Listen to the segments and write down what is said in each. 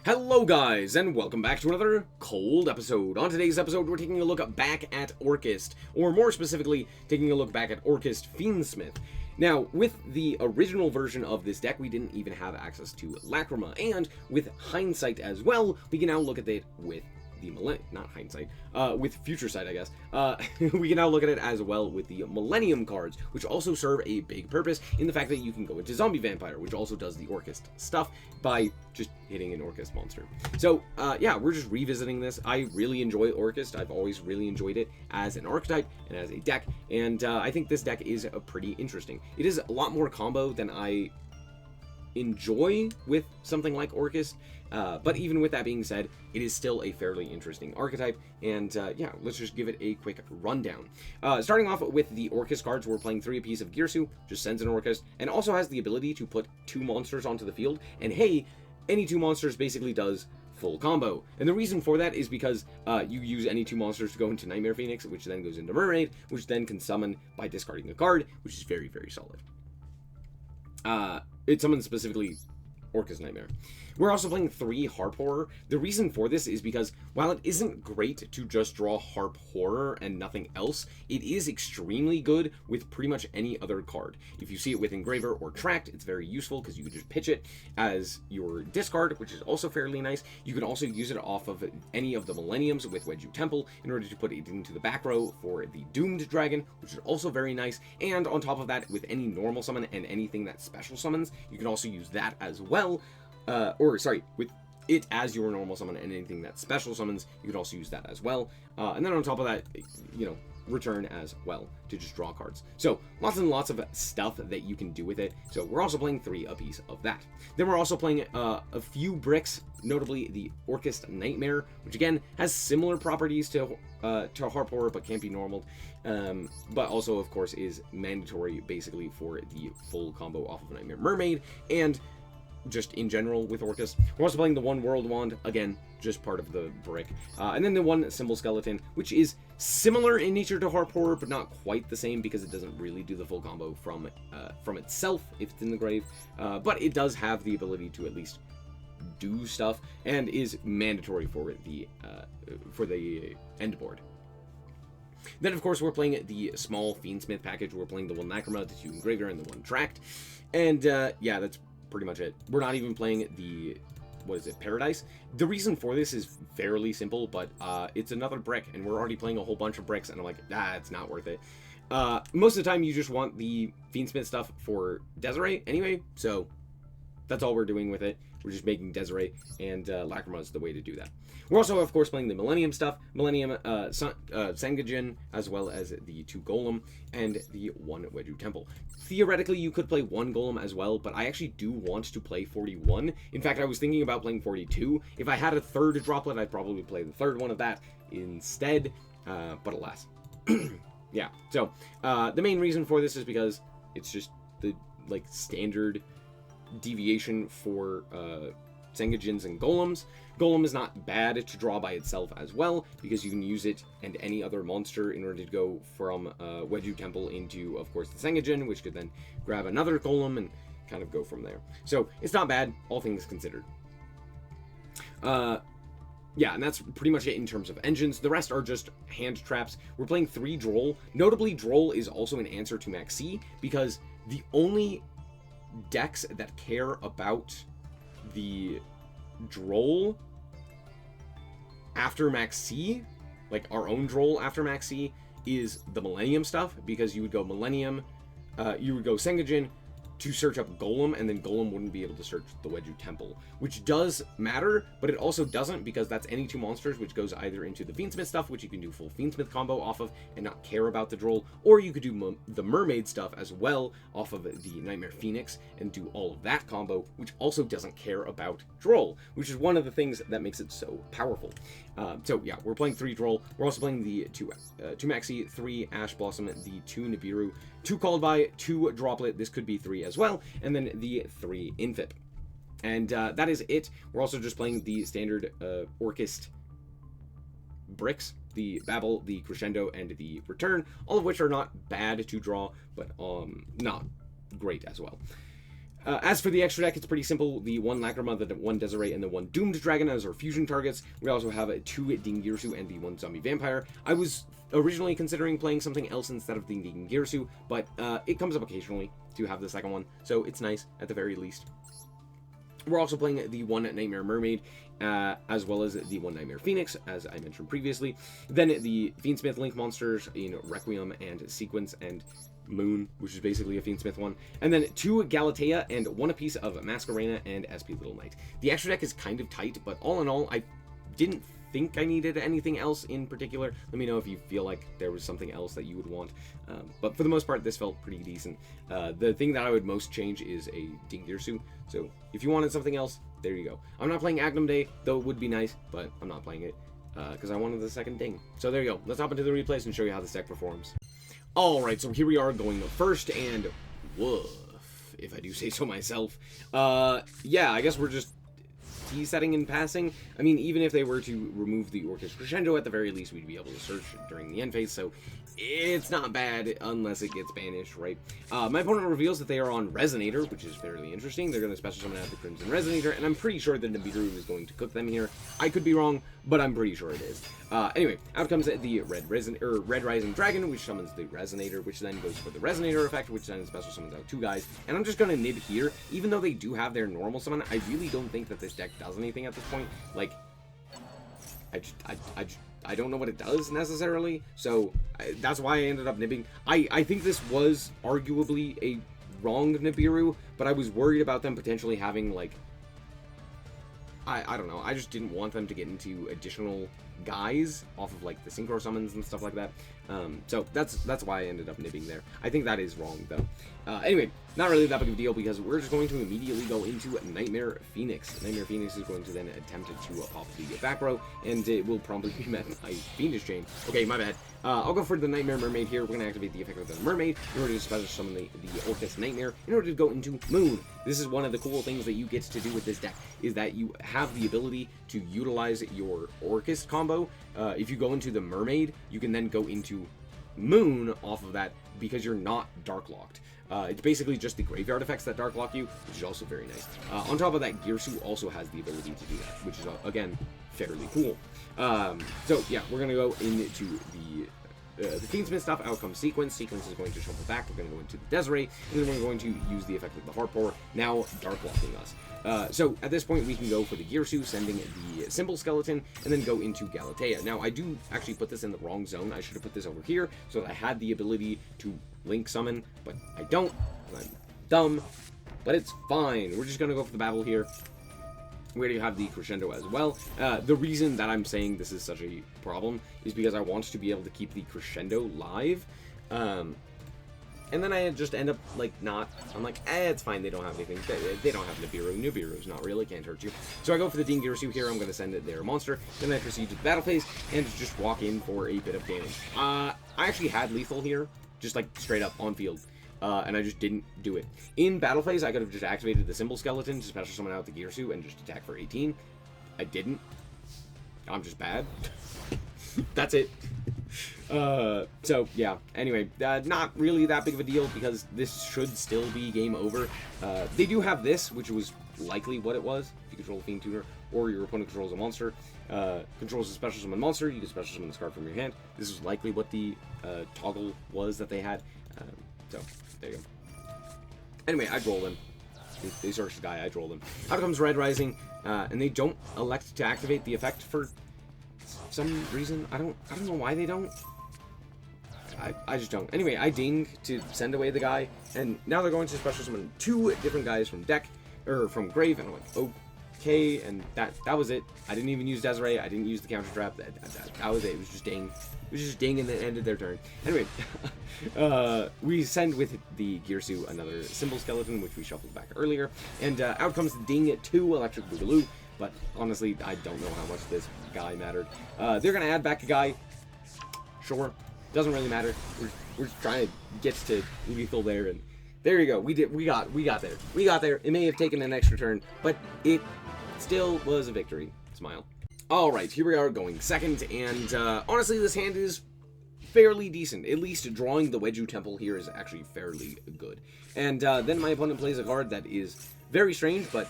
Hello guys, and welcome back to another cold episode. On today's episode, we're taking a look back at Orcust, or more specifically, taking a look back at Orcust Fiendsmith. Now, with the original version of this deck, we didn't even have access to Lacrima, and with hindsight as well, we can now look at it with the with future sight, I guess. We can now look at it as well with the Millennium cards, which also serve a big purpose in the fact that you can go into Zombie Vampire, which also does the Orcust stuff by just hitting an Orcust monster. So, yeah, we're just revisiting this. I really enjoy Orcust. I've always really enjoyed it as an archetype and as a deck, and I think this deck is pretty interesting. It is a lot more combo than I enjoy with something like Orcust, but even with that being said, it is still a fairly interesting archetype, and yeah, let's just give it a quick rundown. Starting off with the Orcust cards, we're playing 3 apiece of Girsu, just sends an Orcust, and also has the ability to put 2 monsters onto the field, and hey, any 2 monsters basically does full combo. And the reason for that is because you use any 2 monsters to go into Nightmare Phoenix, which then goes into Mermaid, which then can summon by discarding a card, which is very, very solid. It summons specifically Orcust Nightmare. We're also playing 3 Harp Horror. The reason for this is because while it isn't great to just draw Harp Horror and nothing else, it is extremely good with pretty much any other card. If you see it with Engraver or Tract, it's very useful because you can just pitch it as your discard, which is also fairly nice. You can also use it off of any of the Millenniums with Wedju Temple in order to put it into the back row for the Doomed Dragon, which is also very nice. And on top of that, with any normal summon and anything that special summons, you can also use that as well. With it as your normal summon and anything that special summons, you can also use that as well. And then on top of that, return as well to just draw cards. So lots and lots of stuff that you can do with it. So we're also playing 3 apiece of that. Then we're also playing a few bricks, notably the Orcust Nightmare, which again has similar properties to Harp Horror but can't be normaled. But also, of course, is mandatory basically for the full combo off of Nightmare Mermaid, and just in general with Orcust. We're also playing the 1 World Wand, again, just part of the brick. And then the 1 Symbol Skeleton, which is similar in nature to Harp Horror, but not quite the same because it doesn't really do the full combo from itself if it's in the grave. But it does have the ability to at least do stuff and is mandatory for the end board. Then, of course, we're playing the small Fiendsmith package. We're playing the 1 Lacrima, the 2 Engraver, and the 1 Tract. And yeah, that's pretty much it. We're not even playing the, Paradise? The reason for this is fairly simple, but it's another brick, and we're already playing a whole bunch of bricks, and I'm like, it's not worth it. Most of the time, you just want the Fiendsmith stuff for Desiree anyway, so that's all we're doing with it. We're just making Desiree, and Lacrima is the way to do that. We're also, of course, playing the Millennium stuff. Millennium, Sangajin, as well as the 2 Golem, and the 1 Wedju Temple. Theoretically, you could play 1 Golem as well, but I actually do want to play 41. In fact, I was thinking about playing 42. If I had a 3rd Droplet, I'd probably play the 3rd one of that instead, but alas. Yeah, so the main reason for this is because it's just the, standard deviation for Sangajins and Golems. Golem is not bad to draw by itself as well, because you can use it and any other monster in order to go from Wedju Temple into, of course, the Sangajin, which could then grab another Golem and kind of go from there. So it's not bad, all things considered. Yeah, and that's pretty much it in terms of engines. The rest are just hand traps. We're playing 3 Droll. Notably, Droll is also an answer to Maxi, because the only decks that care about the Droll after Maxi, like our own Droll after Maxi, is the Millennium stuff, because you would go Millennium, you would go Sangajin to search up Golem, and then Golem wouldn't be able to search the Wedju Temple, which does matter, but it also doesn't, because that's any 2 monsters, which goes either into the Fiendsmith stuff, which you can do full Fiendsmith combo off of and not care about the Droll, or you could do the Mermaid stuff as well off of the Nightmare Phoenix and do all of that combo, which also doesn't care about Droll, which is one of the things that makes it so powerful. So yeah, we're playing 3 Droll. We're also playing the 2 Maxi, 3 Ash Blossom, the 2 Nibiru, 2 Called By, 2 Droplet, this could be 3 as well, and then the 3 Infip. And that is it. We're also just playing the standard Orcust bricks, the Babel, the Crescendo, and the Return, all of which are not bad to draw, but not great as well. As for the extra deck, it's pretty simple. The 1 Lacrima, the 1 Desiree, and the 1 Doomed Dragon as our fusion targets. We also have 2 Dingirsu and the 1 Zombie Vampire. I was originally considering playing something else instead of the Dingirsu, but it comes up occasionally to have the second one, so it's nice at the very least. We're also playing the 1 Nightmare Mermaid, as well as the 1 Nightmare Phoenix, as I mentioned previously. Then the Fiendsmith Link monsters in Requiem and Sequence and Moon, which is basically a Fiendsmith one. And then 2 Galatea and 1 apiece of Masquerena and SP Little Knight. The extra deck is kind of tight, but all in all, I didn't think I needed anything else in particular. Let me know if you feel like there was something else that you would want. But for the most part, this felt pretty decent. The thing that I would most change is a Dingirsu. So if you wanted something else, there you go. I'm not playing Agnum Day, though it would be nice, but I'm not playing it because I wanted the second Ding. So there you go. Let's hop into the replays and show you how this deck performs. Alright, so here we are going first, and woof, if I do say so myself. Yeah, I guess we're just T-setting and passing. I mean, even if they were to remove the Orcust Crescendo, at the very least we'd be able to search during the end phase, so it's not bad unless it gets banished, right? My opponent reveals that they are on Resonator, which is fairly interesting. They're going to special summon out the Crimson Resonator, and I'm pretty sure that Nibiru is going to cook them here. I could be wrong, but I'm pretty sure it is. Anyway, out comes the Red Rising Dragon, which summons the Resonator, which then goes for the Resonator effect, which then special summons out 2 guys. And I'm just going to nib here. Even though they do have their normal summon, I really don't think that this deck does anything at this point. Like, I don't know what it does necessarily, so that's why I ended up nibbing. I think this was arguably a wrong Nibiru, but I was worried about them potentially having, like, I don't know, I just didn't want them to get into additional guys off of, like, the Synchro summons and stuff like that. So that's why I ended up nibbing there. I think that is wrong, though. Anyway, not really that big of a deal, because we're just going to immediately go into Nightmare Phoenix. Nightmare Phoenix is going to then attempt to pop the back row, and it will probably be met by Fiendish Chain. Okay, my bad. I'll go for the Nightmare Mermaid here. We're going to activate the effect of the Mermaid in order to special summon the Orcust Nightmare in order to go into Moon. This is one of the cool things that you get to do with this deck, is that you have the ability to utilize your Orcust combo. If you go into the Mermaid, you can then go into Moon off of that because you're not Dark Locked. It's basically just the graveyard effects that Dark Lock you, which is also very nice. On top of that, Girsu also has the ability to do that, which is, again, fairly cool. So, yeah, we're going to go into the Fiendsmith stuff. Out comes Sequence. Sequence is going to shuffle back. We're going to go into the Desiree, and then we're going to use the effect of the Heart Pour, now Dark Locking us. So at this point, we can go for the Girsu, sending the Symbol Skeleton, and then go into Galatea. Now, I do actually put this in the wrong zone. I should have put this over here so that I had the ability to Link Summon, but I don't. I'm dumb, but it's fine. We're just going to go for the battle here. We already have the Crescendo as well. The reason that I'm saying this is such a problem is because I want to be able to keep the Crescendo live. And then I just end up, like, not... I'm like, it's fine, they don't have anything. They don't have Nibiru. Nibiru's not really, can't hurt you. So I go for the Dingirsu here. I'm going to send it their monster. Then I proceed to the battle phase and just walk in for a bit of damage. I actually had lethal here, just, like, straight up on field. And I just didn't do it. In battle phase, I could have just activated the Symbol Skeleton to special summon out the Girsu and just attack for 18. I didn't. I'm just bad. That's it. So, yeah. Anyway, not really that big of a deal because this should still be game over. They do have this, which was likely what it was. If you control a Fiend Tutor, or your opponent controls a monster, controls a special summon monster, you can special summon this card from your hand. This is likely what the toggle was that they had. So, there you go. Anyway, I'd roll them. They search the guy, I'd roll them. Out comes Red Rising, and they don't elect to activate the effect for some reason. I don't know why they don't. I just don't. Anyway, I ding to send away the guy, and now they're going to special summon 2 different guys from deck, or from grave, and I'm like, okay, and that was it. I didn't even use Desiree, I didn't use the counter trap, that was it. It was just ding. It was just ding, and then ended their turn. Anyway, we send with the Girsu another Symbol Skeleton, which we shuffled back earlier, and out comes Ding 2 Electric Boogaloo, but honestly, I don't know how much this guy mattered. They're going to add back a guy. Sure. Doesn't really matter. We're just trying to get to lethal there, and there you go. We got there. We got there. It may have taken an extra turn, but it still was a victory. Smile. Alright, here we are going second, and honestly, this hand is fairly decent. At least drawing the Wedju Temple here is actually fairly good. And then my opponent plays a card that is very strange, but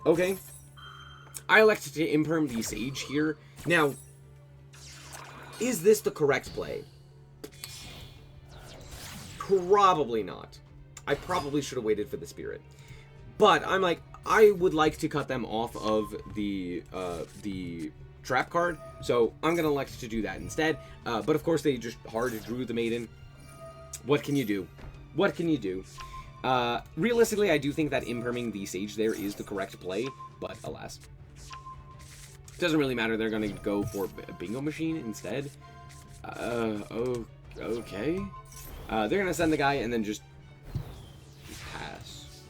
okay. I elect to Imperm the Sage here. Now, is this the correct play? Probably not. I probably should have waited for the Spirit. But I'm like, I would like to cut them off of the trap card, so I'm going to elect to do that instead. But of course, they just hard drew the Maiden. What can you do? What can you do? Realistically, I do think that Imperming the Sage there is the correct play, but alas. It doesn't really matter. They're going to go for a Bingo Machine instead. Okay. They're going to send the guy and then just pass.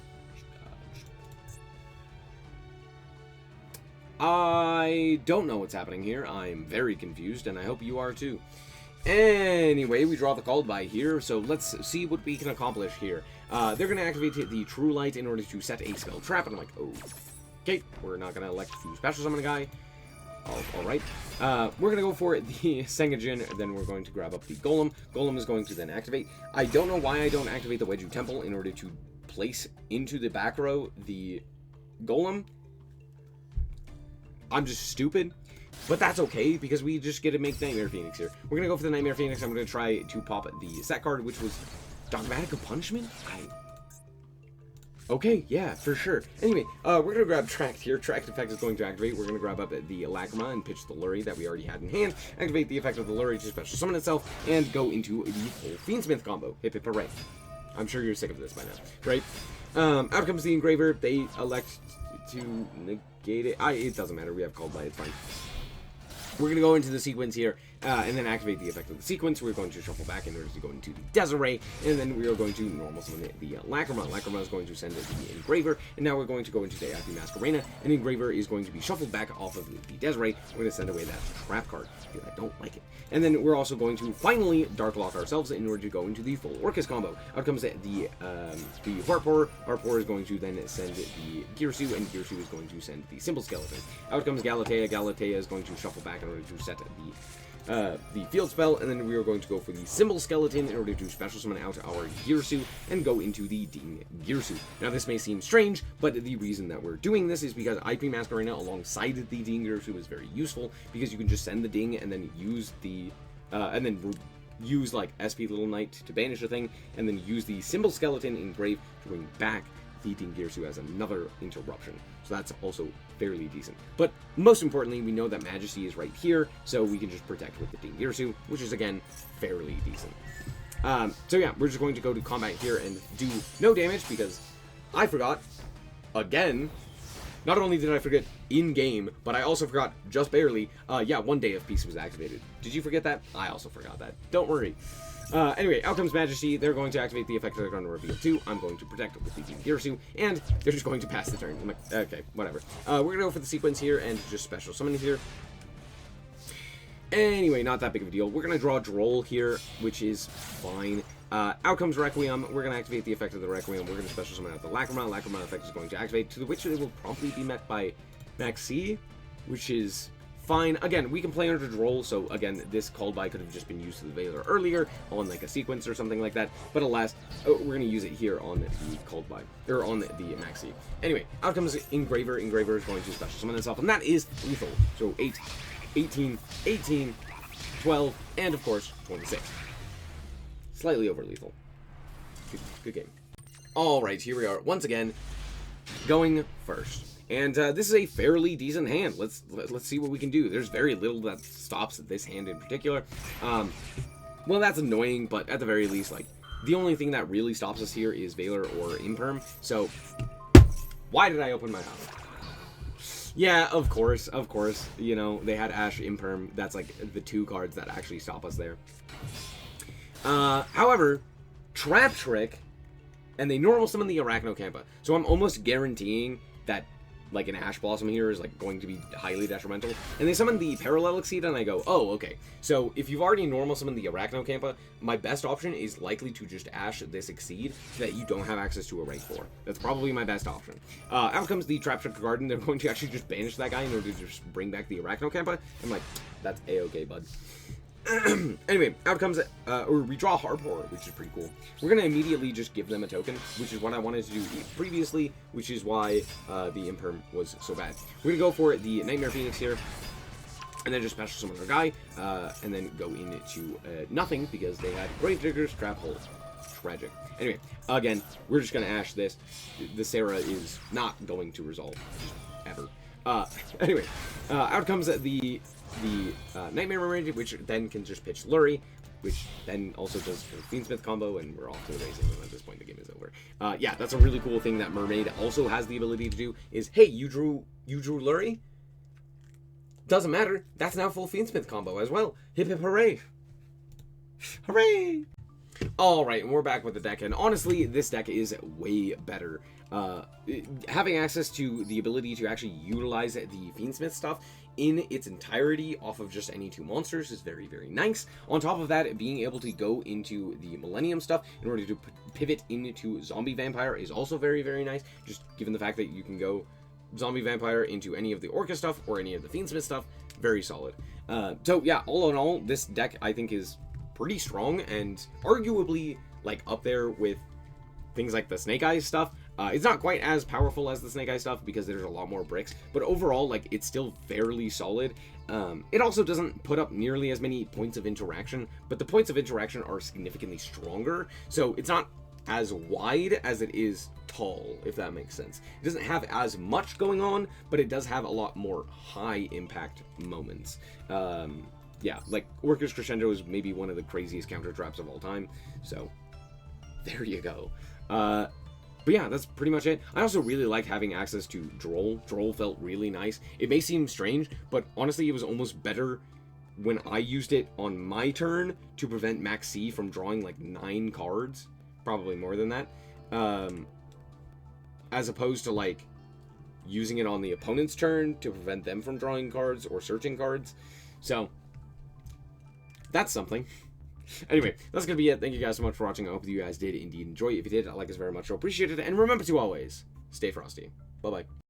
I don't know what's happening here. I'm very confused, and I hope you are too. Anyway, we draw the Called By here, so let's see what we can accomplish here. They're going to activate the True Light in order to set a spell trap, and I'm like, oh, okay, we're not going to elect to special summon a guy. Alright. We're going to go for the Sengajin, then we're going to grab up the Golem. Golem is going to then activate. I don't know why I don't activate the Wedju Temple in order to place into the back row the Golem. I'm just stupid. But that's okay, because we just get to make Nightmare Phoenix here. We're going to go for the Nightmare Phoenix. I'm going to try to pop the set card, which was Dogmatic of Punishment? Okay, yeah, for sure. Anyway, we're going to grab Tract here. Tract effect is going to activate. We're going to grab up the Lacrima and pitch the Lurie that we already had in hand. Activate the effect of the Lurie to special summon itself, and go into the whole Fiendsmith combo. Hip hip hooray. I'm sure you're sick of this by now, right? Out comes the Engraver. They elect to negate it. It doesn't matter. We have Called By. It's fine. We're going to go into the sequence here, and then activate the effect of the sequence. We're going to shuffle back in order to go into the Desiree, and then we are going to normal summon the Lacrima. Lacrima is going to send the Engraver, and now we're going to go into the Masquerena, and Engraver is going to be shuffled back off of the Desiree. We're going to send away that trap card, because I don't like it. And then we're also going to finally Dark Lock ourselves in order to go into the full Orcust combo. Out comes the Harpour. Harpour is going to then send the Girsu, and Girsu is going to send the Simple Skeleton. Out comes Galatea. Galatea is going to shuffle back in order to set the field spell, and then we are going to go for the Symbol Skeleton in order to special summon out our Girsu and go into the Ding Girsu. Now this may seem strange, but the reason that we're doing this is because IP Masquerena alongside the Ding Girsu is very useful, because you can just send the Ding and then use the use like SP Little Knight to banish a thing, and then use the Symbol Skeleton Engrave to bring back the Ding Girsu as another interruption. So that's also fairly decent. But most importantly, we know that Majesty is right here, so we can just protect with the Ding Girsu, which is again fairly decent. So yeah, we're just going to go to combat here and do no damage, because I forgot again. Not only did I forget in-game, but I also forgot just barely, yeah, 1 Day of Peace was activated. Did you forget that? I also forgot that. Don't worry. Anyway, out comes Majesty. They're going to activate the effect. They're going to reveal 2. I'm going to protect with the Ding Girsu, and they're just going to pass the turn. I'm like, okay, whatever. We're going to go for the sequence here and just special summon here. Anyway, not that big of a deal. We're going to draw Droll here, which is fine. Out comes Requiem. We're going to activate the effect of the Requiem. We're going to special summon out the Lacrima. Lacrima effect is going to activate, to which it will promptly be met by Maxi, which is fine. Again, we can play under Droll, so again, this Called By could have just been used to the Veiler earlier on like a sequence or something like that, but alas, we're going to use it here on the Called By, or on the Maxi. Anyway, out comes Engraver. Engraver is going to special summon itself, and that is lethal. So 8, 18, 18, 12, and of course, 26. Slightly over lethal. Good game. Alright, here we are, once again, going first. And this is a fairly decent hand. Let's see what we can do. There's very little that stops this hand in particular. Well, that's annoying, but at the very least, like, the only thing that really stops us here is Veiler or Imperm. So, why did I open my house? Yeah, of course. You know, they had Ash Imperm. That's like the 2 cards that actually stop us there. However, Trap Trick, and they normal summon the Arachnocampa. So I'm almost guaranteeing that like an Ash Blossom here is like going to be highly detrimental. And they summon the Parallel Exceed, and I go, oh, okay. So if you've already normal summoned the Arachnocampa, my best option is likely to just Ash this Exceed so that you don't have access to a rank 4. That's probably my best option. Out comes the Trap Trick Garden. They're going to actually just banish that guy in order to just bring back the Arachnocampa. I'm like, that's A-okay, bud. Anyway, out comes, or we draw Harp Horror, which is pretty cool. We're going to immediately just give them a token, which is what I wanted to do previously, which is why the Imperm was so bad. We're going to go for the Nightmare Phoenix here, and then just special summon our guy, and then go into nothing, because they had Gravediggers, Trap Hole. Tragic. Anyway, again, we're just going to Ash this. The Sarah is not going to resolve, ever. Anyway, out comes the Nightmare Mermaid, which then can just pitch Lurie, which then also does the Fiendsmith combo, and we're off to the races, and at this point the game is over. Yeah, that's a really cool thing that Mermaid also has the ability to do, is, hey, you drew Lurie? Doesn't matter, that's now full Fiendsmith combo as well. Hip hip hooray! Hooray! Alright, and we're back with the deck, and honestly, this deck is way better. Having access to the ability to actually utilize the Fiendsmith stuff in its entirety off of just any two monsters is very, very nice. On top of that, being able to go into the Millennium stuff in order to pivot into Zombie Vampire is also very, very nice, just given the fact that you can go Zombie Vampire into any of the Orcust stuff or any of the Fiendsmith stuff. Very solid. So yeah, all in all, this deck I think is pretty strong and arguably like up there with things like the Snake Eyes stuff. It's not quite as powerful as the Snake Eyes stuff because there's a lot more bricks, but overall, like, it's still fairly solid. It also doesn't put up nearly as many points of interaction, but the points of interaction are significantly stronger, so it's not as wide as it is tall, if that makes sense. It doesn't have as much going on, but it does have a lot more high impact moments. Yeah, like Orcust Crescendo is maybe one of the craziest counter traps of all time, so there you go. But yeah, that's pretty much it. I also really like having access to Droll. Droll felt really nice. It may seem strange, but honestly, it was almost better when I used it on my turn to prevent Max C from drawing like 9 cards, probably more than that, as opposed to like using it on the opponent's turn to prevent them from drawing cards or searching cards. So that's something. Anyway, that's going to be it. Thank you guys so much for watching. I hope you guys did indeed enjoy. If you did, I like us very much. So appreciate it. And remember to always stay frosty. Bye-bye.